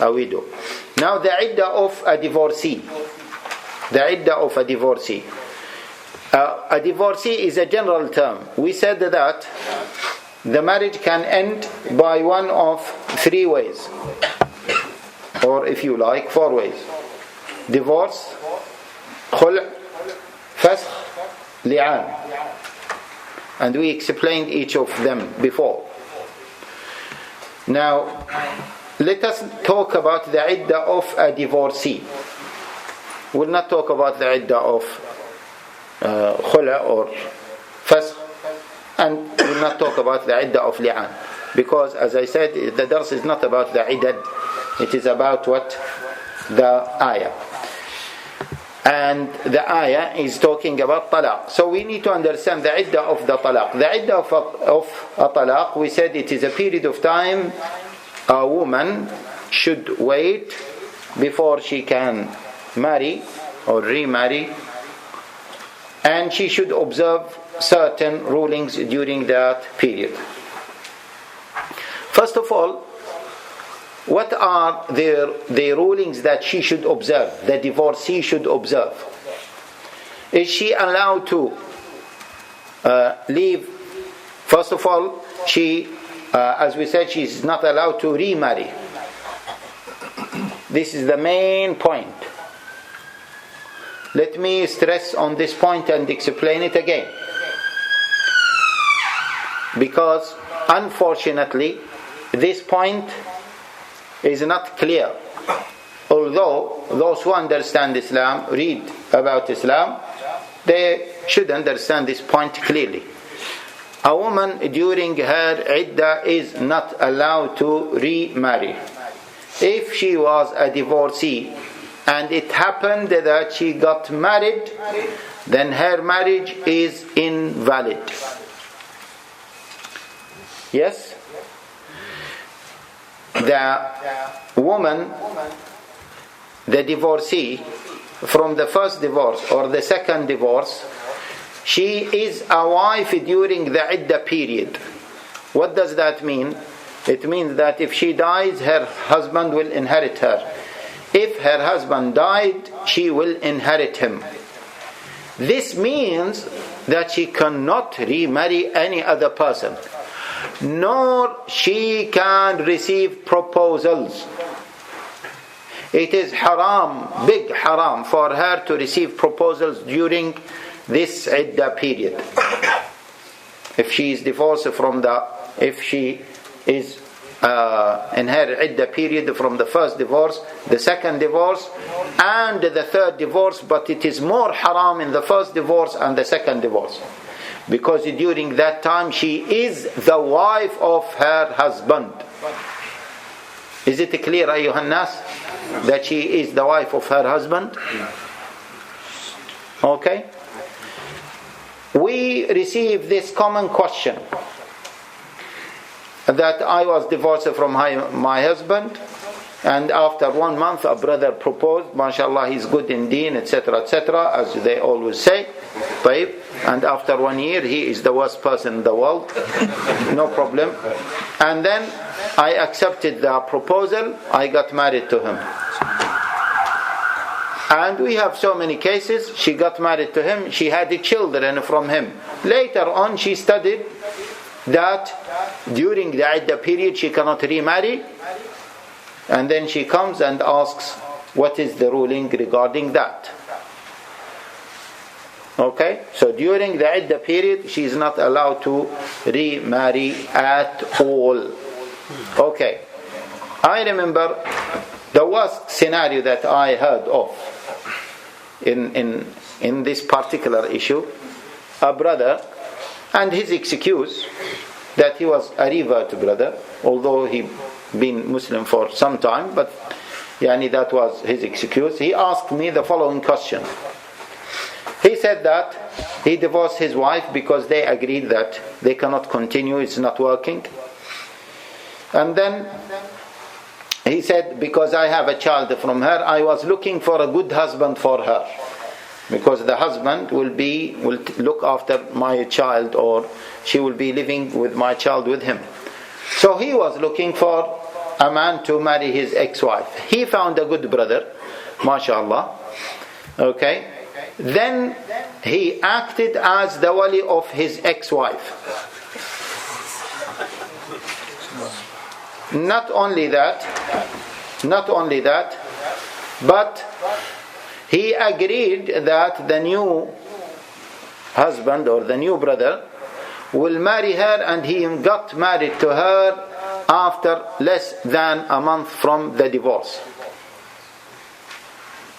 a widow. Now the iddah of a divorcee. The iddah of a divorcee. A divorcee is a general term. We said that the marriage can end by one of three ways, or if you like, four ways: divorce, khul', fasakh, li'an. And we explained each of them before. Now, let us talk about the iddah of a divorcee. We'll not talk about the iddah of khula or fasakh, and we'll not talk about the iddah of li'an, because as I said, the dars is not about the iddad, it is about what? The ayah. And the ayah is talking about talaq. So we need to understand the iddah of the talaq. The iddah of a talaq, we said it is a period of time a woman should wait before she can marry or remarry, and she should observe certain rulings during that period. First of all, what are the rulings that she should observe, the divorcee should observe? Is she allowed to leave? First of all, she, as we said, she is not allowed to remarry. This is the main point. Let me stress on this point and explain it again. Because unfortunately, this point is not clear. Although those who understand Islam, read about Islam, they should understand this point clearly. A woman during her iddah is not allowed to remarry. If she was a divorcee and it happened that she got married, then her marriage is invalid. Yes? The woman, the divorcee, from the first divorce or the second divorce, she is a wife during the iddah period. What does that mean? It means that if she dies, her husband will inherit her. If her husband died, she will inherit him. This means that she cannot remarry any other person, nor she can receive proposals. It is haram, big haram, for her to receive proposals during this iddah period. If she is divorced if she is in her iddah period from the first divorce, the second divorce, and the third divorce, but it is more haram in the first divorce and the second divorce, because during that time she is the wife of her husband. Is it clear, ayyuhan nas, that she is the wife of her husband? Okay. We receive this common question, that I was divorced from my husband, and after 1 month a brother proposed, mashallah, he's good in deen, etc., etc., as they always say, and after 1 year he is the worst person in the world, no problem, and then I accepted the proposal, I got married to him. And we have so many cases, she got married to him, she had children from him. Later on she studied that during the iddah period she cannot remarry, and then she comes and asks, what is the ruling regarding that? Okay, so during the iddah period she is not allowed to remarry at all. Okay, I remember the worst scenario that I heard of in this particular issue. A brother, and his excuse that he was a revert brother, although he been Muslim for some time, but that was his excuse. He asked me the following question. He said that he divorced his wife because they agreed that they cannot continue, it's not working. And then he said, because I have a child from her, I was looking for a good husband for her, because the husband will look after my child, or she will be living with my child with him. So he was looking for a man to marry his ex-wife. He found a good brother, mashallah. Okay? Then he acted as the wali of his ex-wife. Not only that, but he agreed that the new husband or the new brother will marry her, and he got married to her after less than a month from the divorce.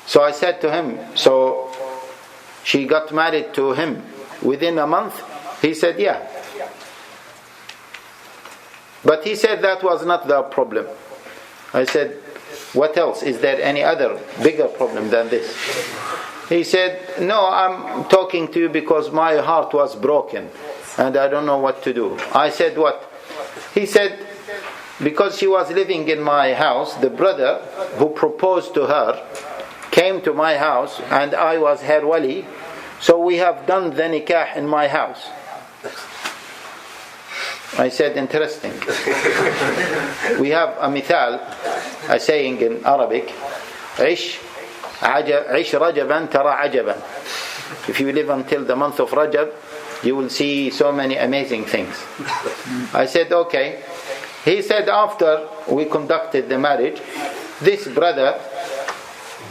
So I said to him, so she got married to him within a month? He said, yeah. But he said that was not the problem. I said, what else? Is there any other bigger problem than this? He said, no, I'm talking to you because my heart was broken and I don't know what to do. I said, what? He said, because she was living in my house, the brother who proposed to her came to my house and I was her wali, so we have done the nikah in my house. I said, interesting. We have a mithal, a saying in Arabic, عيش رجبا ترى عجبا. If you live until the month of Rajab, you will see so many amazing things. I said, okay. He said, after we conducted the marriage, this brother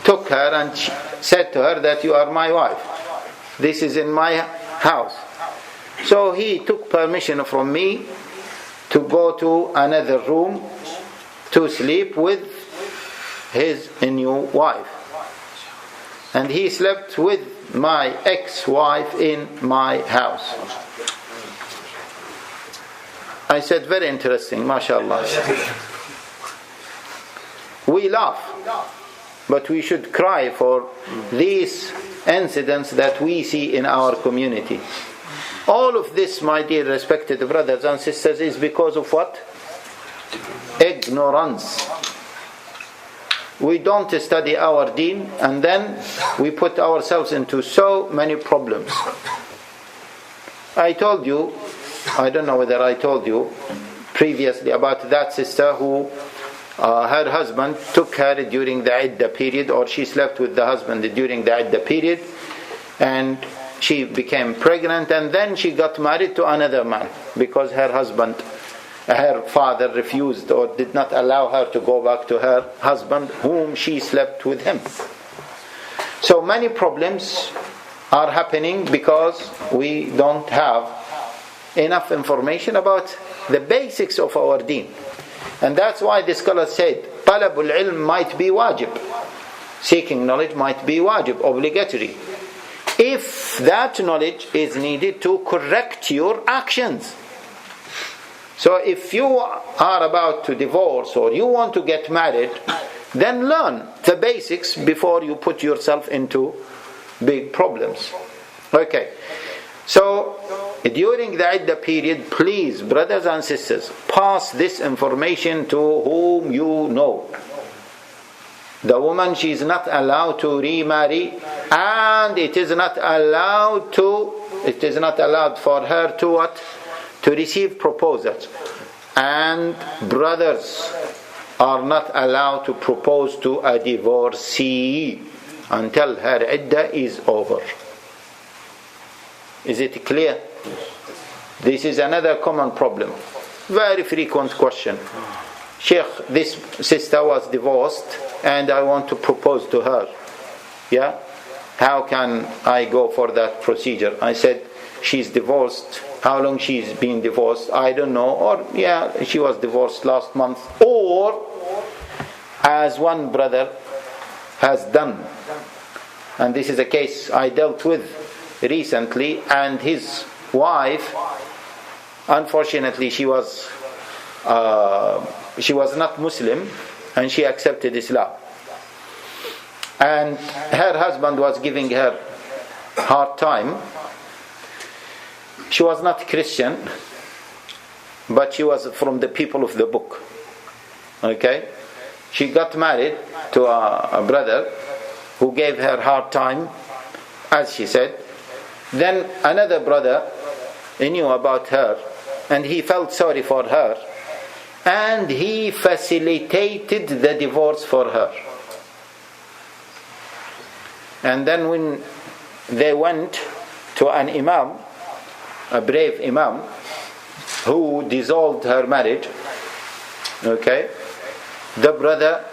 took her and said to her that you are my wife. This is in my house. So he took permission from me to go to another room to sleep with his new wife. And he slept with my ex-wife in my house. I said, very interesting, mashallah. We laugh, but we should cry for these incidents that we see in our community. All of this, my dear respected brothers and sisters, is because of what? Ignorance. We don't study our deen, and then we put ourselves into so many problems. I told you, I don't know whether I told you previously about that sister who her husband took her during the Iddah period, or she slept with the husband during the Iddah period, and she became pregnant, and then she got married to another man because her father refused or did not allow her to go back to her husband whom she slept with him. So many problems are happening because we don't have enough information about the basics of our deen. And that's why the scholar said, Talabul ilm might be wajib. Seeking knowledge might be wajib, obligatory, if that knowledge is needed to correct your actions. So if you are about to divorce or you want to get married, then learn the basics before you put yourself into big problems. Okay. So during the Iddah period, please, brothers and sisters, pass this information to whom you know. The woman, she is not allowed to remarry, and it is not allowed for her to what? To receive proposals. And brothers are not allowed to propose to a divorcee until her iddah is over. Is it clear? This is another common problem. Very frequent question. Sheikh, this sister was divorced and I want to propose to her. Yeah? How can I go for that procedure? I said, she's divorced. How long she's been divorced? I don't know. Or, yeah, she was divorced last month. Or, as one brother has done, and this is a case I dealt with recently, and his wife, unfortunately, she was not Muslim, and she accepted Islam. And her husband was giving her hard time. She was not Christian, but she was from the people of the book. Okay? She got married to a brother who gave her hard time, as she said. Then another brother, he knew about her, and he felt sorry for her, and he facilitated the divorce for her. And then when they went to an imam, a brave imam, who dissolved her marriage, okay, the brother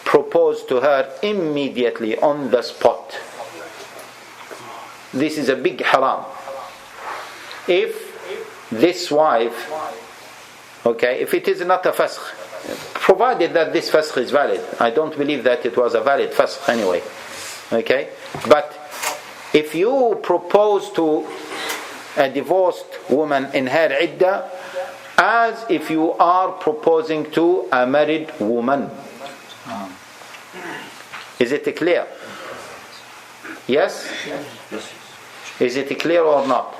proposed to her immediately on the spot. This is a big haram. If this wife, okay, if it is not a fasq, provided that this fasq is valid, I don't believe that it was a valid fasq anyway, okay, but if you propose to a divorced woman in her iddah as if you are proposing to a married woman. Is it clear? Yes? Is it clear or not?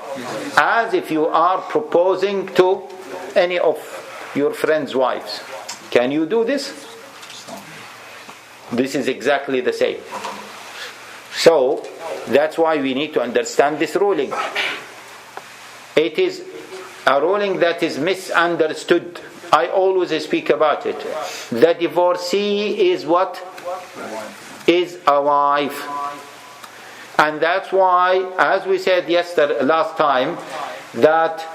As if you are proposing to any of your friends' wives. Can you do this? This is exactly the same. So, that's why we need to understand this ruling. It is a ruling that is misunderstood. I always speak about it. The divorcee is what? Is a wife. And that's why, as we said last time, that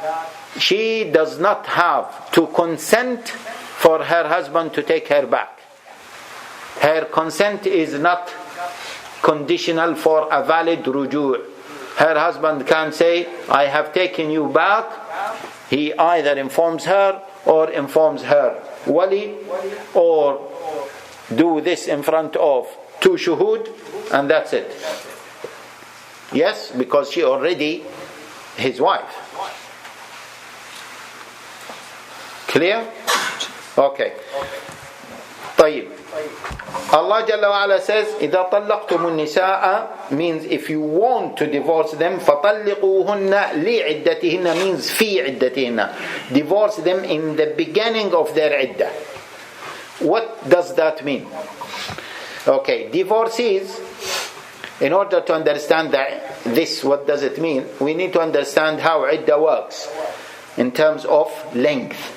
she does not have to consent for her husband to take her back. Her consent is not conditional for a valid ruju'. Her husband can say, I have taken you back. He either informs her or informs her wali, or do this in front of two shuhud, and that's it. Yes, because she already his wife. Clear? Okay. طيب. Allah Jalla wa Ala says, إِذَا طَلَّقْتُمُ النِّسَاءَ means if you want to divorce them, فَطَلِّقُوهُنَّ لِعِدَّتِهِنَّ means فِي عِدَّتِهِنَّ. Divorce them in the beginning of their iddah. What does that mean? Okay, divorcees, in order to understand this, what does it mean? We need to understand how iddah works in terms of length.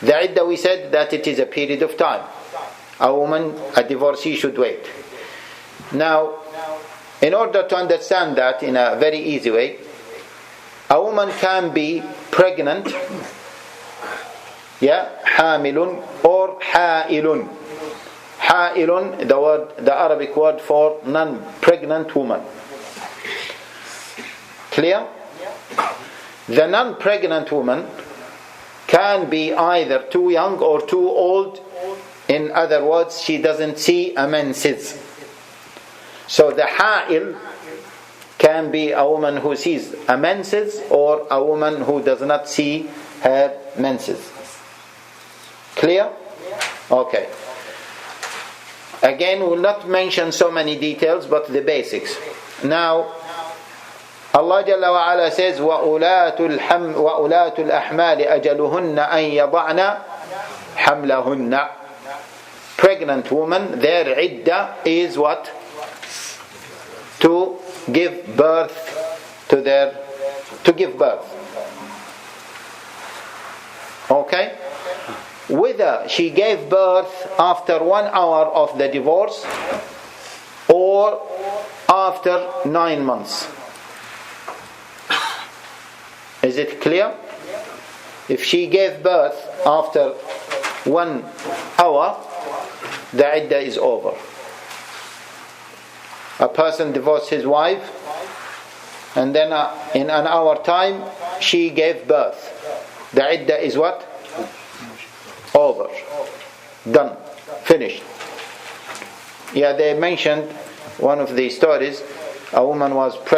The iddah, we said that it is a period of time. A woman, a divorcee should wait. Now, in order to understand that in a very easy way, a woman can be pregnant, حامل or حائل. حائل, the Arabic word for non-pregnant woman. Clear? The non-pregnant woman can be either too young or too old. In other words, she doesn't see a menses. So the ha'il can be a woman who sees a menses or a woman who does not see her menses. Clear? Okay. Again, we'll not mention so many details, but the basics. Now, Allah Jalla wa Ala says, وَأُولَاتُ الْأَحْمَالِ أَجَلُهُنَّ أَن يَضَعْنَ حَمْلَهُنَّ. Pregnant woman, their iddah is what? To give birth to give birth. Okay? Whether she gave birth after 1 hour of the divorce or after 9 months. Is it clear? If she gave birth after 1 hour, the iddah is over. A person divorced his wife, and then in an hour time she gave birth. The iddah is what? Over. Done. Finished. Yeah, they mentioned one of the stories. A woman was pregnant.